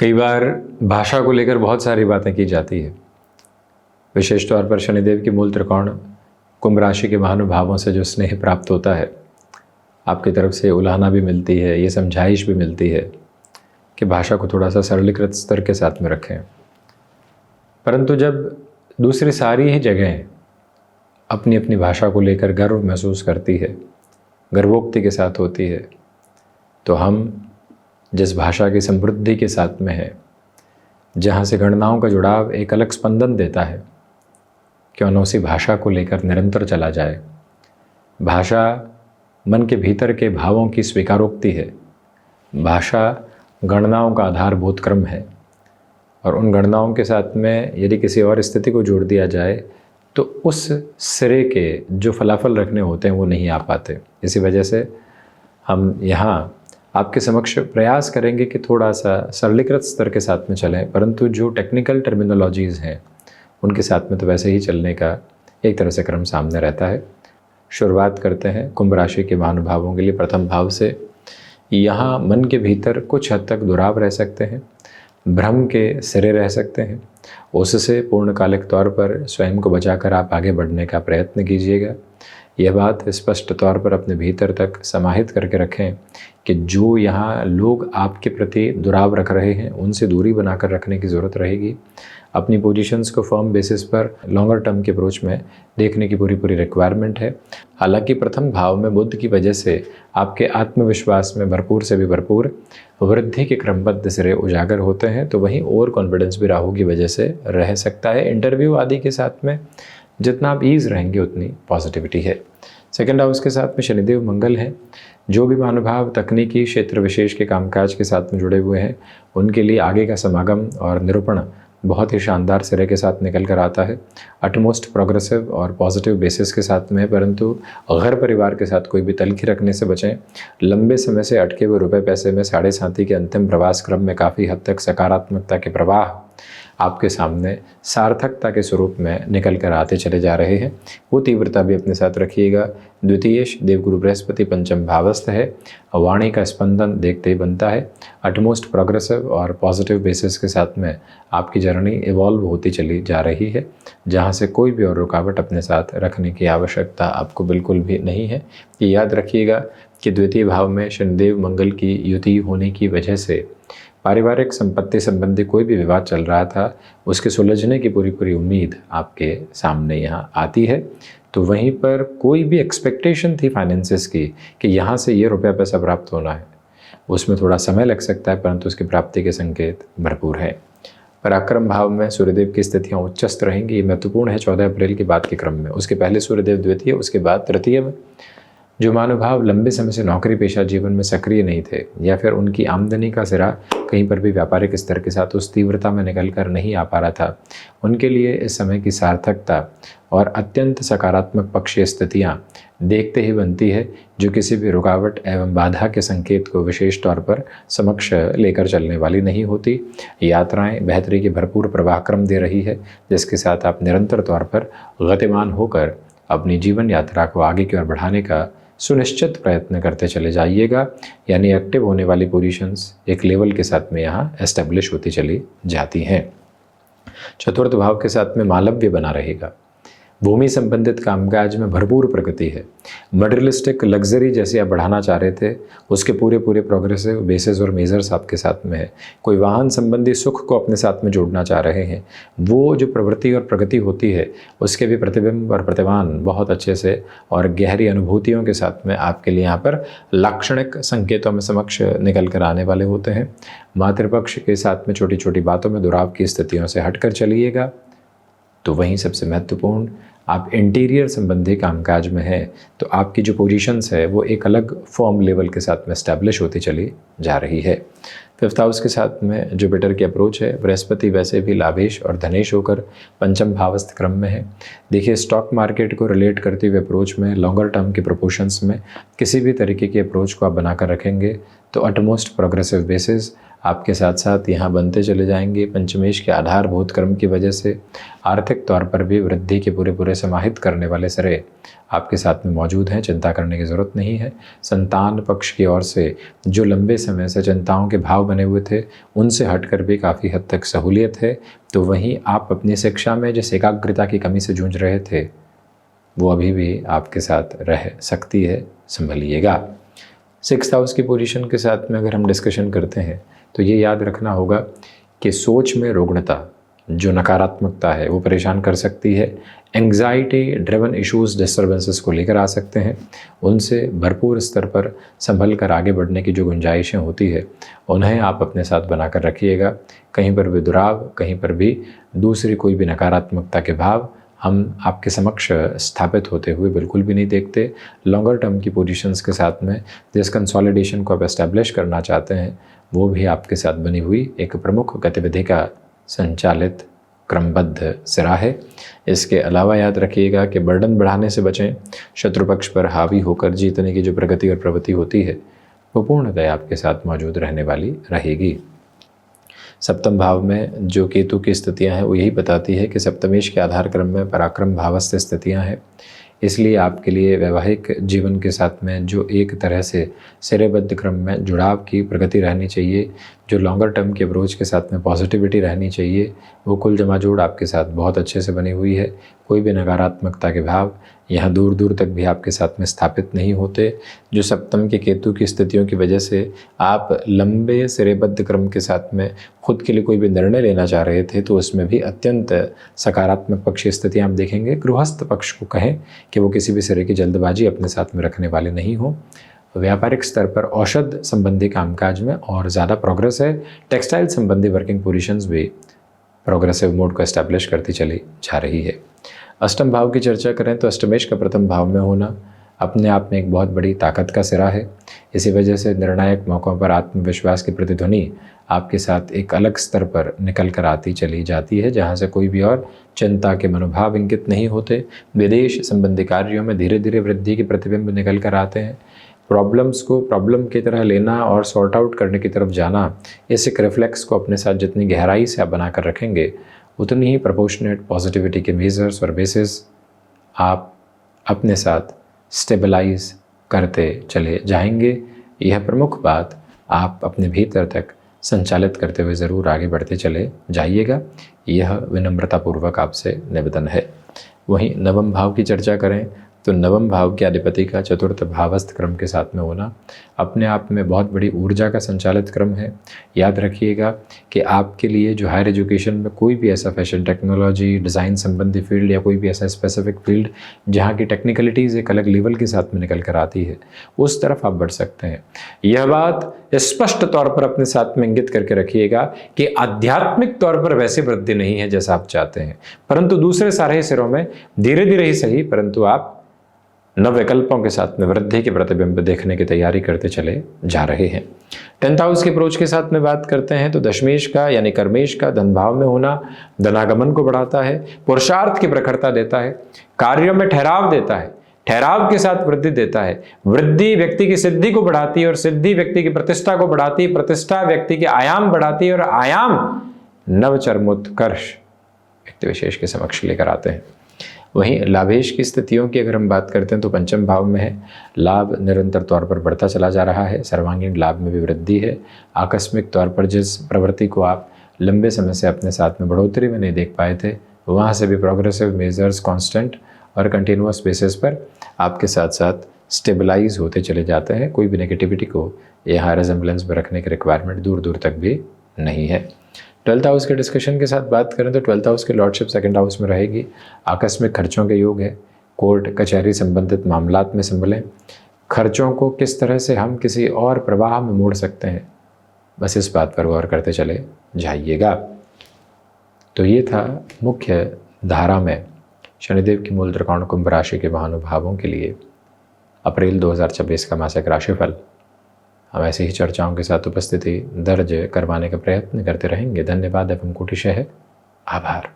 कई बार भाषा को लेकर बहुत सारी बातें की जाती है। विशेष तौर पर शनिदेव की मूल त्रिकोण कुंभ राशि के महानुभावों से जो स्नेह प्राप्त होता है, आपकी तरफ से उलाहना भी मिलती है, ये समझाइश भी मिलती है कि भाषा को थोड़ा सा सरलीकृत स्तर के साथ में रखें। परंतु जब दूसरी सारी ही जगहें अपनी अपनी भाषा को लेकर गर्व महसूस करती है, गर्वोक्ति के साथ होती है, तो हम जिस भाषा की समृद्धि के साथ में है, जहाँ से गणनाओं का जुड़ाव एक अलग स्पंदन देता है, क्यों न उसी भाषा को लेकर निरंतर चला जाए। भाषा मन के भीतर के भावों की स्वीकारोक्ति है। भाषा गणनाओं का आधारभूत क्रम है और उन गणनाओं के साथ में यदि किसी और स्थिति को जोड़ दिया जाए तो उस सिरे के जो फलाफल रखने होते हैं वो नहीं आ पाते। इसी वजह से हम यहाँ आपके समक्ष प्रयास करेंगे कि थोड़ा सा सरलीकृत स्तर के साथ में चलें, परंतु जो टेक्निकल टर्मिनोलॉजीज़ हैं उनके साथ में तो वैसे ही चलने का एक तरह से क्रम सामने रहता है। शुरुआत करते हैं कुंभ राशि के महानुभावों के लिए प्रथम भाव से। यहाँ मन के भीतर कुछ हद तक दुराव रह सकते हैं, भ्रम के सिरे रह सकते हैं। उससे पूर्णकालिक तौर पर स्वयं को बचाकर आप आगे बढ़ने का प्रयत्न कीजिएगा। यह बात स्पष्ट तौर पर अपने भीतर तक समाहित करके रखें कि जो यहाँ लोग आपके प्रति दुराव रख रहे हैं उनसे दूरी बनाकर रखने की ज़रूरत रहेगी। अपनी पोजीशंस को फर्म बेसिस पर लॉन्गर टर्म के अप्रोच में देखने की पूरी रिक्वायरमेंट है। हालांकि प्रथम भाव में बुध की वजह से आपके आत्मविश्वास में भरपूर से भी भरपूर वृद्धि के क्रमबद्ध सिरे उजागर होते हैं, तो वहीं ओवर कॉन्फिडेंस भी राहु की वजह से रह सकता है। इंटरव्यू आदि के साथ में जितना आप ईज़ रहेंगे उतनी पॉजिटिविटी है। सेकंड हाउस के साथ में शनिदेव मंगल हैं। जो भी महानुभाव तकनीकी क्षेत्र विशेष के कामकाज के साथ में जुड़े हुए हैं उनके लिए आगे का समागम और निरूपण बहुत ही शानदार सिरे के साथ निकल कर आता है। अटमोस्ट प्रोग्रेसिव और पॉजिटिव बेसिस के साथ में, परंतु घर परिवार के साथ कोई भी तलखी रखने से बचें। लंबे समय से अटके हुए रुपए पैसे में साढ़े साथी के अंतिम प्रवास क्रम में काफ़ी हद तक सकारात्मकता के प्रवाह आपके सामने सार्थकता के स्वरूप में निकल कर आते चले जा रहे हैं। वो तीव्रता भी अपने साथ रखिएगा। द्वितीयेश देवगुरु बृहस्पति पंचम भावस्थ है। वाणी का स्पंदन देखते ही बनता है। अटमोस्ट प्रोग्रेसिव और पॉजिटिव बेसिस के साथ में आपकी जर्नी इवॉल्व होती चली जा रही है, जहाँ से कोई भी और रुकावट अपने साथ रखने की आवश्यकता आपको बिल्कुल भी नहीं है। ये याद रखिएगा कि द्वितीय भाव में शनिदेव मंगल की युति होने की वजह से पारिवारिक संपत्ति संबंधी कोई भी विवाद चल रहा था, उसके सुलझने की पूरी उम्मीद आपके सामने यहाँ आती है। तो वहीं पर कोई भी एक्सपेक्टेशन थी फाइनेंसेस की कि यहाँ से ये रुपया पैसा प्राप्त होना है, उसमें थोड़ा समय लग सकता है, परंतु उसकी प्राप्ति के संकेत भरपूर हैं। पराक्रम भाव में सूर्यदेव की स्थितियाँ उच्चस्त रहेंगी। ये महत्वपूर्ण है 14 अप्रैल के बाद के क्रम में। उसके पहले सूर्यदेव द्वितीय, उसके बाद तृतीय में। जो महानुभाव लंबे समय से नौकरी पेशा जीवन में सक्रिय नहीं थे या फिर उनकी आमदनी का सिरा कहीं पर भी व्यापारिक स्तर के साथ उस तीव्रता में निकल कर नहीं आ पा रहा था, उनके लिए इस समय की सार्थकता और अत्यंत सकारात्मक पक्षीय स्थितियाँ देखते ही बनती है, जो किसी भी रुकावट एवं बाधा के संकेत को विशेष तौर पर समक्ष लेकर चलने वाली नहीं होती। यात्राएं बेहतरी के भरपूर प्रवाह क्रम दे रही है, जिसके साथ आप निरंतर तौर पर गतिमान होकर अपनी जीवन यात्रा को आगे की ओर बढ़ाने का सुनिश्चित प्रयत्न करते चले जाइएगा। यानी एक्टिव होने वाली पोजीशंस एक लेवल के साथ में यहाँ एस्टेब्लिश होती चली जाती हैं। चतुर्थ भाव के साथ में मालव्य बना रहेगा। भूमि संबंधित कामकाज में भरपूर प्रगति है। मटेरियलिस्टिक लग्जरी जैसे आप बढ़ाना चाह रहे थे, उसके पूरे प्रोग्रेसिव बेसिस और मेजर्स आपके साथ में है। कोई वाहन संबंधी सुख को अपने साथ में जोड़ना चाह रहे हैं, वो जो प्रवृत्ति और प्रगति होती है उसके भी प्रतिबिंब और प्रतिमान बहुत अच्छे से और गहरी अनुभूतियों के साथ में आपके लिए यहाँ पर लाक्षणिक संकेतों में समक्ष निकल कर आने वाले होते हैं। मातृपक्ष के साथ में छोटी छोटी बातों में दुराव की स्थितियों से हटकर चलिएगा। तो वहीं सबसे महत्वपूर्ण, आप इंटीरियर संबंधी कामकाज में हैं तो आपकी जो पोजीशंस है वो एक अलग फॉर्म लेवल के साथ में एस्टैब्लिश होती चली जा रही है। फिफ्थ हाउस के साथ में जुपिटर की अप्रोच है। बृहस्पति वैसे भी लाभेश और धनेश होकर पंचम भावस्थ क्रम में है। देखिए, स्टॉक मार्केट को रिलेट करते हुए अप्रोच में लॉन्गर टर्म के प्रोपोर्शंस में किसी भी तरीके की अप्रोच को आप बनाकर रखेंगे तो अटमोस्ट प्रोग्रेसिव बेसिस आपके साथ साथ यहाँ बनते चले जाएंगे। पंचमेश के आधारभूत कर्म की वजह से आर्थिक तौर पर भी वृद्धि के पूरे समाहित करने वाले सिरे आपके साथ में मौजूद हैं, चिंता करने की ज़रूरत नहीं है। संतान पक्ष की ओर से जो लंबे समय से चिंताओं के भाव बने हुए थे, उनसे हटकर भी काफ़ी हद तक सहूलियत है। तो वहीं आप अपनी शिक्षा में जिस एकाग्रता की कमी से जूझ रहे थे, वो अभी भी आपके साथ रह सकती है, संभलिएगा। 6th हाउस की पोजीशन के साथ में अगर हम डिस्कशन करते हैं तो ये याद रखना होगा कि सोच में रुग्णता, जो नकारात्मकता है, वो परेशान कर सकती है। एंग्जाइटी ड्रिवन इश्यूज़, डिस्टर्बेंसेस को लेकर आ सकते हैं। उनसे भरपूर स्तर पर संभल कर आगे बढ़ने की जो गुंजाइशें होती है, उन्हें आप अपने साथ बनाकर रखिएगा। कहीं पर भी दुराव, कहीं पर भी दूसरी कोई भी नकारात्मकता के भाव हम आपके समक्ष स्थापित होते हुए बिल्कुल भी नहीं देखते। लॉन्गर टर्म की पोजीशंस के साथ में जिस कंसोलिडेशन को आप एस्टैब्लिश करना चाहते हैं, वो भी आपके साथ बनी हुई एक प्रमुख गतिविधि का संचालित क्रमबद्ध सिरा है। इसके अलावा याद रखिएगा कि बर्डन बढ़ाने से बचें। शत्रु पक्ष पर हावी होकर जीतने की जो प्रगति और प्रवृत्ति होती है, वो पूर्णतः आपके साथ मौजूद रहने वाली रहेगी। सप्तम भाव में जो केतु की स्थितियां हैं, वो यही बताती है कि सप्तमेश के आधार क्रम में पराक्रम भावस्थ स्थितियां हैं। इसलिए आपके लिए वैवाहिक जीवन के साथ में जो एक तरह से सिरेबद्ध क्रम में जुड़ाव की प्रगति रहनी चाहिए, जो लॉन्गर टर्म के अप्रोच के साथ में पॉजिटिविटी रहनी चाहिए, वो कुल जमाजोड़ आपके साथ बहुत अच्छे से बनी हुई है। कोई भी नकारात्मकता के भाव यहाँ दूर दूर तक भी आपके साथ में स्थापित नहीं होते। जो सप्तम के केतु की स्थितियों की वजह से आप लंबे सिरेबद्ध क्रम के साथ में खुद के लिए कोई भी निर्णय लेना चाह रहे थे, तो उसमें भी अत्यंत सकारात्मक पक्षी स्थितियाँ आप देखेंगे। गृहस्थ पक्ष को कहें कि वो किसी भी सिरे की जल्दबाजी अपने साथ में रखने वाले नहीं हो। व्यापारिक स्तर पर औषध संबंधी कामकाज में और ज़्यादा प्रोग्रेस है। टेक्सटाइल संबंधी वर्किंग पोजीशंस भी प्रोग्रेसिव मोड को एस्टैब्लिश करती चली जा रही है। अष्टम भाव की चर्चा करें तो अष्टमेश का प्रथम भाव में होना अपने आप में एक बहुत बड़ी ताकत का सिरा है। इसी वजह से निर्णायक मौक़ों पर आत्मविश्वास की प्रतिध्वनि आपके साथ एक अलग स्तर पर निकल कर आती चली जाती है, जहाँ से कोई भी और चिंता के मनोभाव इंगित नहीं होते। विदेश संबंधी कार्यों में धीरे धीरे वृद्धि के प्रतिबिंब निकल कर आते हैं। प्रॉब्लम्स को प्रॉब्लम की तरह लेना और सॉर्ट आउट करने की तरफ जाना, इस एक रिफ्लेक्स को अपने साथ जितनी गहराई से आप बनाकर रखेंगे, उतनी ही प्रोपोर्शनेट पॉजिटिविटी के मेजर्स और बेसिस आप अपने साथ स्टेबलाइज करते चले जाएंगे। यह प्रमुख बात आप अपने भीतर तक संचालित करते हुए ज़रूर आगे बढ़ते चले जाइएगा। यह विनम्रतापूर्वक आपसे निवेदन है। वहीं नवम भाव की चर्चा करें तो नवम भाव के अधिपति का चतुर्थ भावस्थ क्रम के साथ में होना अपने आप में बहुत बड़ी ऊर्जा का संचालित क्रम है। याद रखिएगा कि आपके लिए जो हायर एजुकेशन में कोई भी ऐसा फैशन टेक्नोलॉजी, डिज़ाइन संबंधी फील्ड या कोई भी ऐसा स्पेसिफिक फील्ड जहाँ की टेक्निकलिटीज़ एक अलग लेवल के साथ में निकल कर आती है, उस तरफ आप बढ़ सकते हैं। यह बात स्पष्ट तौर पर अपने साथ में इंगित करके रखिएगा कि आध्यात्मिक तौर पर वैसी वृद्धि नहीं है जैसा आप चाहते हैं, परंतु दूसरे सारे सिरों में धीरे धीरे ही सही, परंतु आप नव विकल्पों के साथ में वृद्धि के प्रतिबिंब देखने की तैयारी करते चले जा रहे हैं। 10th हाउस के अप्रोच के साथ में बात करते हैं तो दशमेश का यानी कर्मेश का धन भाव में होना धनागमन को बढ़ाता है, पुरुषार्थ की प्रखरता देता है, कार्यों में ठहराव देता है, ठहराव के साथ वृद्धि देता है। वृद्धि व्यक्ति की सिद्धि को बढ़ाती है और सिद्धि व्यक्ति की प्रतिष्ठा को बढ़ाती है, प्रतिष्ठा व्यक्ति के आयाम बढ़ाती है और आयाम नवचरमोत्कर्ष व्यक्ति विशेष के समक्ष लेकर आते हैं। वहीं लाभेश की स्थितियों की अगर हम बात करते हैं तो पंचम भाव में है। लाभ निरंतर तौर पर बढ़ता चला जा रहा है, सर्वांगीण लाभ में भी वृद्धि है। आकस्मिक तौर पर जिस प्रवृत्ति को आप लंबे समय से अपने साथ में बढ़ोतरी में नहीं देख पाए थे, वहाँ से भी प्रोग्रेसिव मेजर्स कांस्टेंट और कंटिन्यूअस बेसिस पर आपके साथ साथ स्टेबलाइज होते चले जाते हैं। कोई भी नेगेटिविटी को यहाँ रेजेंबलेंस में रखने की रिक्वायरमेंट दूर दूर तक भी नहीं है। 12th हाउस के डिस्कशन के साथ बात करें तो 12th हाउस की लॉर्डशिप 2nd हाउस में रहेगी। आकस्मिक खर्चों के योग है। कोर्ट कचहरी संबंधित मामलात में संभलें। खर्चों को किस तरह से हम किसी और प्रवाह में मोड़ सकते हैं, बस इस बात पर गौर करते चले जाइएगा। तो ये था मुख्य धारा में शनिदेव की मूल त्रिकोण कुंभ राशि के महानुभावों के लिए अप्रैल 2026 का मासिक राशिफल। हम ऐसी ही चर्चाओं के साथ उपस्थिति दर्ज करवाने का प्रयत्न करते रहेंगे। धन्यवाद एवं कोटिशः आभार।